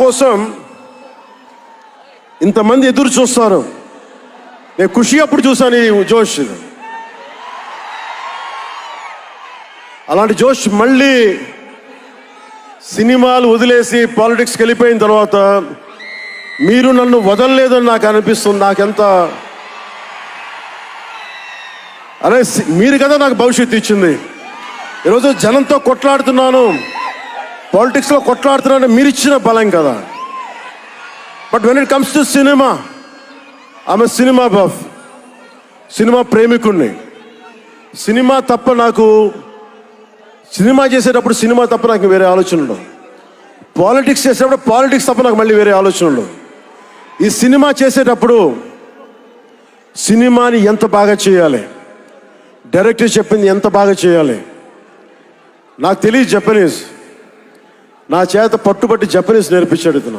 కోసం ఇంతమంది ఎదురు చూస్తారు. నేను ఖుషి అప్పుడు చూసాను ఈ జోష్. అలాంటి జోష్ మళ్ళీ సినిమాలు వదిలేసి పాలిటిక్స్కి వెళ్ళిపోయిన తర్వాత మీరు నన్ను వదలలేదని నాకు అనిపిస్తుంది. నాకెంత అరే మీరు కదా నాకు భవిష్యత్తు ఇచ్చింది. ఈరోజు జనంతో కొట్లాడుతున్నాను, పాలిటిక్స్లో కొట్లాడుతున్నాను, మీరు ఇచ్చిన బలం కదా. But when it comes to cinema, ఆమె సినిమా బఫ్, సినిమా ప్రేమికుణ్ణి. సినిమా తప్ప నాకు సినిమా చేసేటప్పుడు సినిమా తప్ప నాకు వేరే ఆలోచన ఉండవు. పాలిటిక్స్ చేసేటప్పుడు పాలిటిక్స్ తప్ప నాకు మళ్ళీ వేరే ఆలోచన ఉండవు. ఈ సినిమా చేసేటప్పుడు సినిమాని ఎంత బాగా చేయాలి, డైరెక్టర్ చెప్పింది ఎంత బాగా చేయాలి. నాకు తెలియదు జపనీస్, నా చేత పట్టుబట్టి జపనీస్ నేర్పించాడు ఇతను.